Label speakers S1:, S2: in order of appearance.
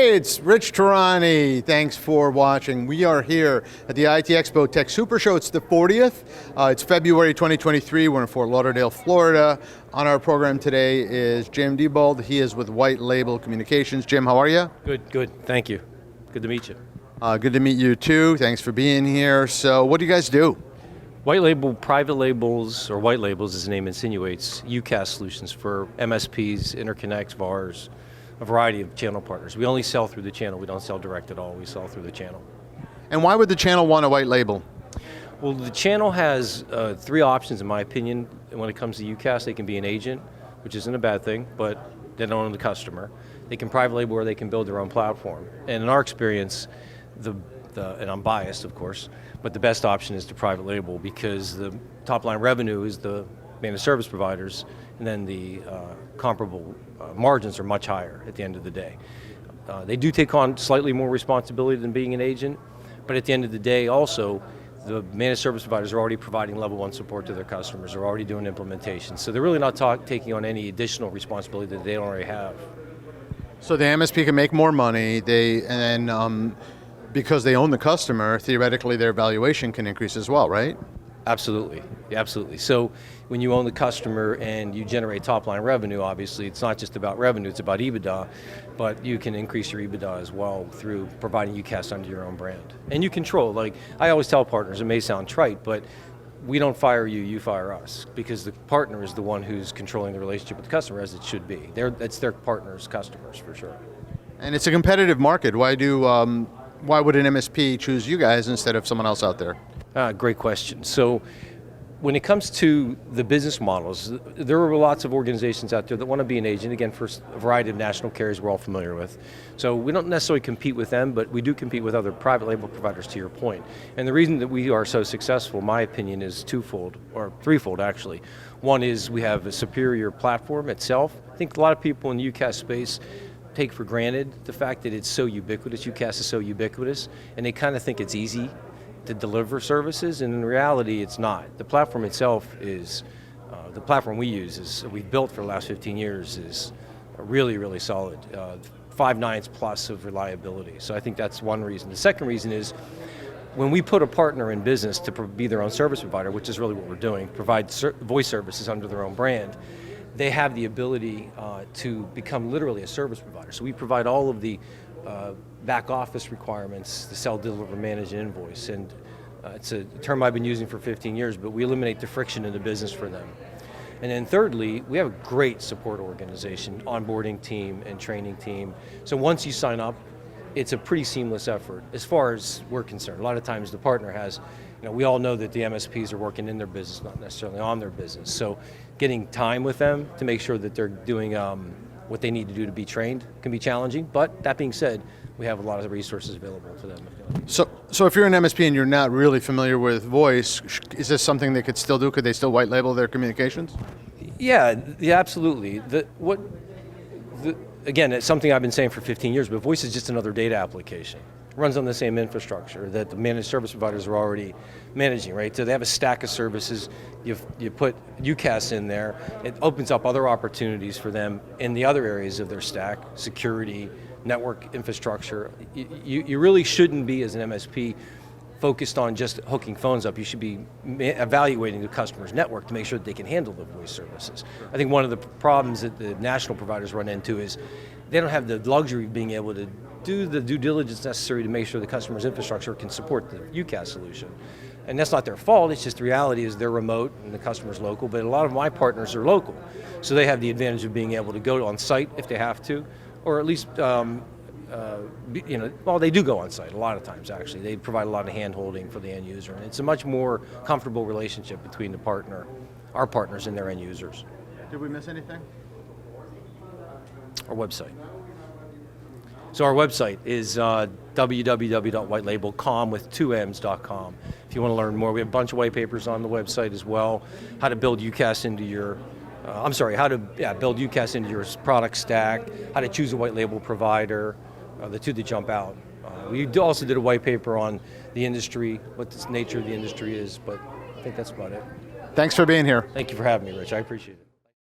S1: Hey, it's Rich Tehrani. Thanks for watching. We are here at the ITEXPO Tech Super Show. It's the 40th. It's February 2023. We're in Fort Lauderdale, Florida. On our program today is Jim DeBald. He is with White Label Communications. Jim, how are you?
S2: Good. Thank you. Good to meet you.
S1: Good to meet you too. Thanks for being here. So what do you guys do?
S2: White label, private labels, or white labels as the name insinuates, UCaaS solutions for MSPs, interconnects, VARs, a variety of channel partners. We only sell through the channel. We don't sell direct at all. We sell through the channel.
S1: And why would the channel want a white label?
S2: Well, the channel has three options in my opinion. When it comes to UCaaS, they can be an agent, which isn't a bad thing, but they don't own the customer. They can private label or they can build their own platform. And in our experience, and I'm biased of course, but the best option is to private label because the top line revenue is the managed service providers, and then the comparable margins are much higher at the end of the day. They do take on slightly more responsibility than being an agent, but at the end of the day also, the managed service providers are already providing level 1 support to their customers, they're already doing implementation, so they're really not taking on any additional responsibility that they don't already have. So
S1: the MSP can make more money, because they own the customer, theoretically their valuation can increase as well, right?
S2: Absolutely, absolutely. So when you own the customer and you generate top line revenue, obviously it's not just about revenue, it's about EBITDA, but you can increase your EBITDA as well through providing UCaaS under your own brand. And you control, like I always tell partners, it may sound trite, but we don't fire you, you fire us, because the partner is the one who's controlling the relationship with the customer as it should be. It's their partner's customers for sure.
S1: And it's a competitive market. Why would an MSP choose you guys instead of someone else out there?
S2: Great question. So when it comes to the business models, there are lots of organizations out there that want to be an agent, again, for a variety of national carriers we're all familiar with. So we don't necessarily compete with them, but we do compete with other private label providers, to your point. And the reason that we are so successful, in my opinion, is twofold, or threefold actually. One is we have a superior platform itself. I think a lot of people in the UCaaS space take for granted the fact that it's so ubiquitous, UCaaS is so ubiquitous, and they kind of think it's easy to deliver services, and in reality it's not. The platform itself is, the platform we use is, we've built for the last 15 years is really, really solid. 5 nines plus of reliability, so I think that's one reason. The second reason is, when we put a partner in business to be their own service provider, which is really what we're doing, provide voice services under their own brand, they have the ability to become literally a service provider. So we provide all of the back office requirements, the sell, deliver, manage, and invoice. And it's a term I've been using for 15 years, but we eliminate the friction in the business for them. And then thirdly, we have a great support organization, onboarding team and training team. So once you sign up, it's a pretty seamless effort as far as we're concerned. A lot of times the partner has, we all know that the MSPs are working in their business, not necessarily on their business. So getting time with them to make sure that they're doing what they need to do to be trained can be challenging. But that being said, we have a lot of resources available to them.
S1: So if you're an MSP and you're not really familiar with voice, is this something they could still do? Could they still white label their communications?
S2: Yeah, absolutely. Again, it's something I've been saying for 15 years, but voice is just another data application. It runs on the same infrastructure that the managed service providers are already managing, right? So they have a stack of services, you put UCaaS in there, it opens up other opportunities for them in the other areas of their stack, security, network infrastructure. You really shouldn't be, as an MSP, focused on just hooking phones up. You should be evaluating the customer's network to make sure that they can handle the voice services. I think one of the problems that the national providers run into is they don't have the luxury of being able to do the due diligence necessary to make sure the customer's infrastructure can support the UCaaS solution. And that's not their fault, it's just the reality is they're remote and the customer's local, but a lot of my partners are local. So they have the advantage of being able to go on site if they have to, or at least well, they do go on site a lot of times actually. They provide a lot of hand holding for the end user, and it's a much more comfortable relationship between our partners and their end users.
S1: Did we miss anything?
S2: Our website. So our website is www.whitelabelcom.com. If you want to learn more, we have a bunch of white papers on the website as well. How to build UCaaS into your build UCaaS into your product stack, how to choose a white label provider, the two that jump out. We also did a white paper on the industry, what the nature of the industry is, but I think that's about it.
S1: Thanks for being here.
S2: Thank you for having me, Rich. I appreciate it.